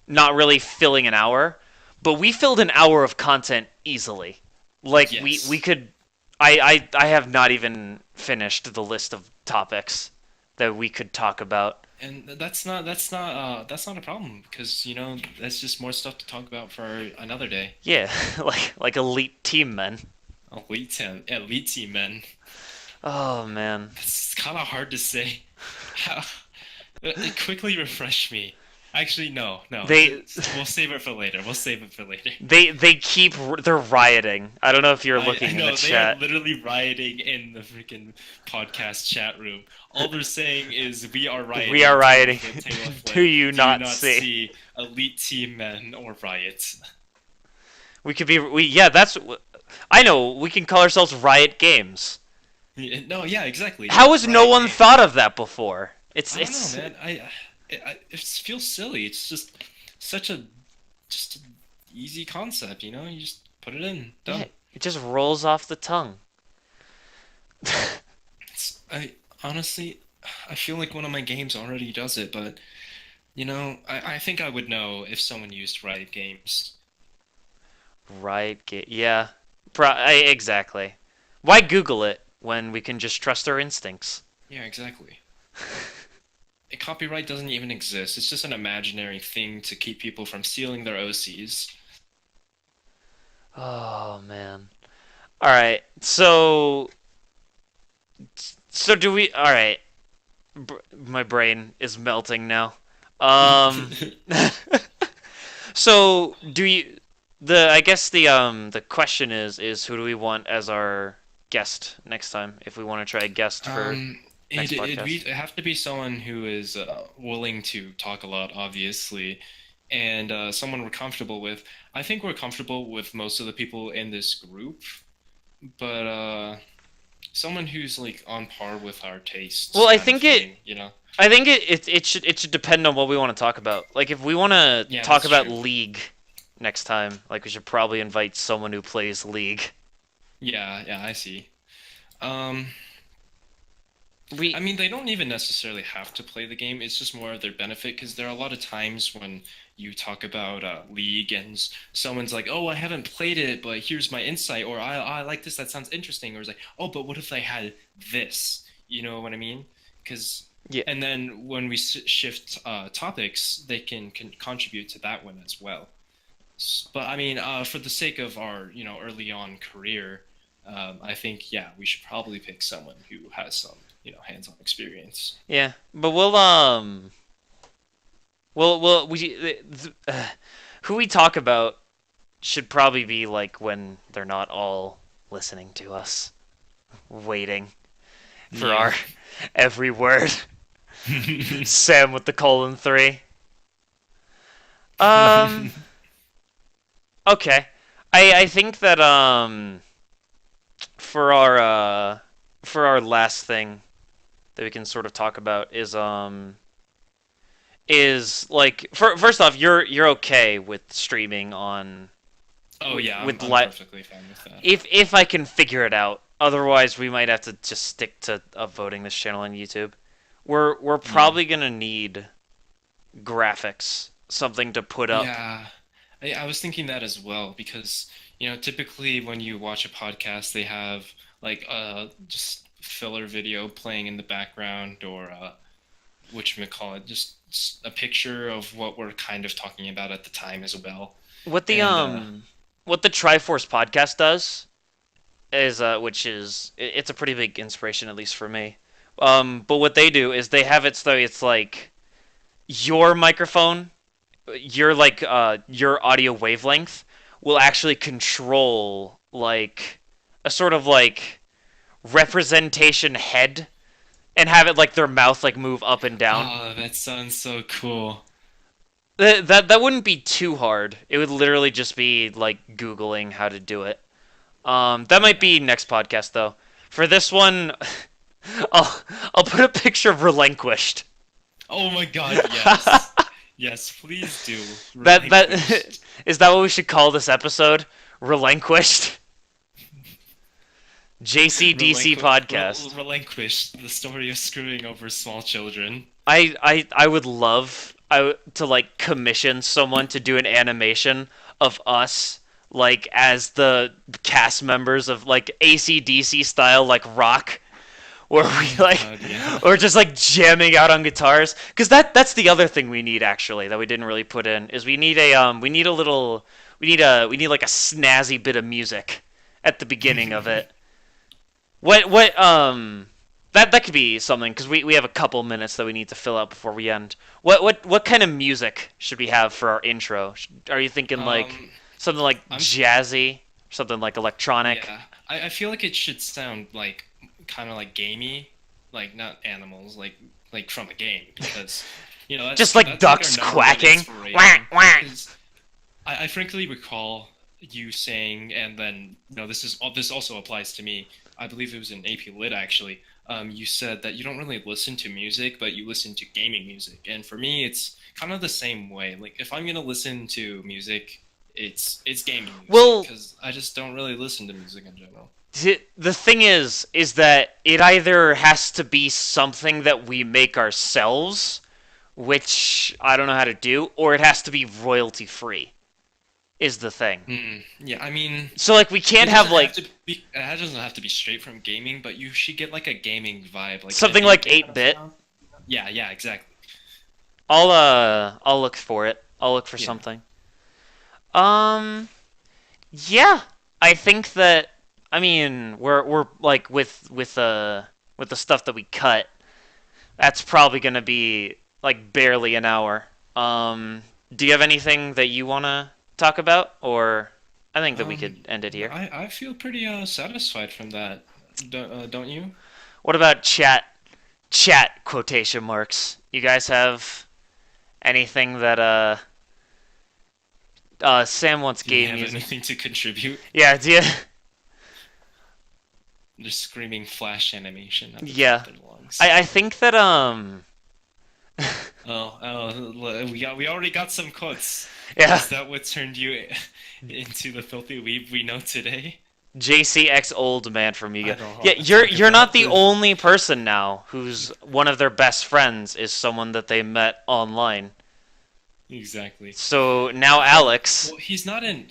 not really filling an hour, but we filled an hour of content easily. Like we Yes. could. I have not even finished the list of topics that we could talk about. And that's not a problem because you know that's just more stuff to talk about for another day. Yeah, like elite team men. Elite team men. Oh man, It's kind of hard to say. How, quickly refresh me. Actually, no, no. they We'll save it for later. We'll save it for later. they keep they're rioting. I don't know if you're I looking in the know they are chat. literally rioting in the freaking podcast chat room. All they're saying is we are We are rioting rioting. to the Taylor Do Flynn. you Do you not not see? see elite team men or riots? We could be we yeah. That's I know. We can call ourselves Riot Games. No, yeah, exactly. How has no Riot one thought games. of that before? I don't know, man. It feels silly. It's just such a just an easy concept, you know? You just put it in, yeah. done. It just rolls off the tongue. I honestly, I feel like one of my games already does it, but I think I would know if someone used Riot Games. Right. Yeah. Exactly. Why Google it when we can just trust our instincts? Yeah, exactly. Copyright doesn't even exist. It's just an imaginary thing to keep people from stealing their OCs. Oh man. All right. So do we? All right. My brain is melting now. Um. So do you? I guess the question is who do we want as our guest next time if we want to try a guest for Um, next podcast? it'd have to be someone who is willing to talk a lot, obviously, and someone we're comfortable with. I think we're comfortable with most of the people in this group, but someone who's like on par with our tastes, Well, kind of thing, I think it should depend on what we want to talk about. Like if we want to Yeah, talk that's about true. League next time, like we should probably invite someone who plays League. Yeah, yeah, I see. Um, I We mean, they don't even necessarily have to play the game. It's just more of their benefit because there are a lot of times when you talk about League and someone's like, "Oh, I haven't played it, but here's my insight," or I like this. That sounds interesting." Or it's like, "Oh, but what if I had this?" You know what I mean? Because yeah and then when we shift topics, they can contribute to that one as well. But I mean, for the sake of our, early on career, I think, yeah, we should probably pick someone who has some, hands-on experience. yeah, but we'll who we talk about should probably be like when they're not all listening to us, waiting for Yeah. our every word. Sam with the colon 3. Um. Okay. I think that for our for our last thing that we can sort of talk about is like first off you're okay with streaming on Oh yeah, I'm with I'm live perfectly fine with that. if I can figure it out. Otherwise, we might have to just stick to upvoting this channel on YouTube. We're Yeah. probably gonna need graphics, something to put up. Yeah. I was thinking that as well because, typically when you watch a podcast, they have like just filler video playing in the background or whatchamacallit, just a picture of what we're kind of talking about at the time as well. What the And what the Triforce podcast does is which is it's a pretty big inspiration at least for me. But what they do is they have it so it's like your microphone, your audio wavelength will actually control like a sort of like representation head and have it like their mouth like move up and down. oh, that sounds so cool. That wouldn't be too hard. It would literally just be like googling how to do it. That might Yeah. be next podcast though. For this one, I'll I'll put a picture of Relinquished. Oh my God, yes. Yes, please do. That Relinquished. is that what we should call this episode? Relinquished. JCDC podcast. Relinquished, the story of screwing over small children. I would love to like commission someone to do an animation of us like as the cast members of like ACDC style like rock where Oh we my like God, yeah. or just like jamming out on guitars because that's the other thing we need actually that we didn't really put in is we need a little we need like a snazzy bit of music at the beginning of it. What that could be something because we have a couple minutes that we need to fill out before we end. What kind of music should we have for our intro? Are you thinking like Um, something like I'm jazzy, something like electronic, yeah. I feel like it should sound like kind of like gamey, like not animals, like from a game because just like that's like our ducks number one quacking? Wah, inspiration. wah. Because I frankly recall you saying, and then this also applies to me. I believe it was in AP Lit actually. You said that you don't really listen to music, but you listen to gaming music. And for me, it's kind of the same way. Like if I'm gonna listen to music, it's gaming music Well, because I just don't really listen to music in general. the thing is that it either has to be something that we make ourselves which I don't know how to do, or it has to be royalty free. Is the thing. Yeah, I mean, So like we can't it have doesn't have like to be. It doesn't have to be straight from gaming, but you should get like a gaming vibe, like an something like 8-bit kind of 8-bit. sound. Yeah, yeah, exactly. I'll look for it. I'll look for Yeah. something. Um yeah, I think that I mean we're like with the stuff that we cut, that's probably going to be like barely an hour. Do you have anything that you want to talk about, or I think that we Um, could end it here. I feel pretty satisfied from that. Don't you? What about chat quotation marks? You guys have anything that Sam once Do you gave have me? anything to contribute? Yeah, do you? Just screaming flash animation at the top Yeah. of their lungs. I think that We already got some quotes. yeah, Is that what turned you into the filthy weeb we know today? JCX old man from I Amiga. don't Yeah, want to talk you're not about the the. only person now who's one of their best friends is someone that they met online. Exactly. So now Alex. Well, he's not an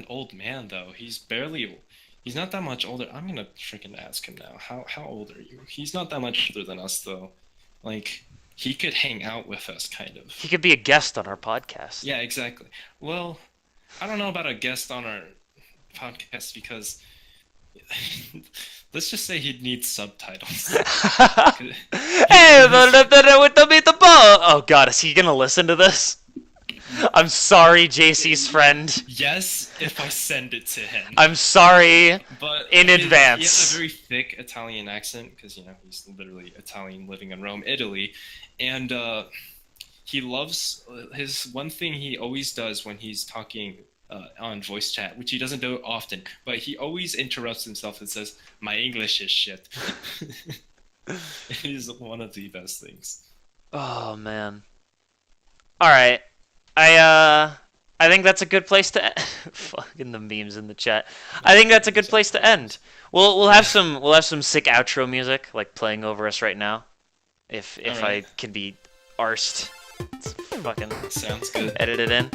old man though. He's not that much older. I'm gonna freaking ask him now. How old are you? He's not that much older than us though. Like he could hang out with us kind of. He could be a guest on our podcast. Yeah, exactly. Well, I don't know about a guest on our podcast because let's just say he'd need subtitles. Hey, with the meatball. Oh God, is he gonna listen to this? I'm sorry, JC's friend. Yes, if I send it to him. I'm sorry But in he has advance. a very thick Italian accent because he's literally Italian living in Rome, Italy, and he loves his one thing he always does when he's talking on voice chat, which he doesn't do often, but he always interrupts himself and says, "My English is shit." It is one of the best things. Oh man. All right. I think that's a good place to fucking the memes in the chat. I think that's a good place to end. We'll have some sick outro music like playing over us right now. If I Alright, can be arsed. It's fucking sounds good. edit it in.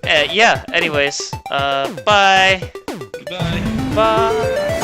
Yeah, anyways, bye. Goodbye. Bye.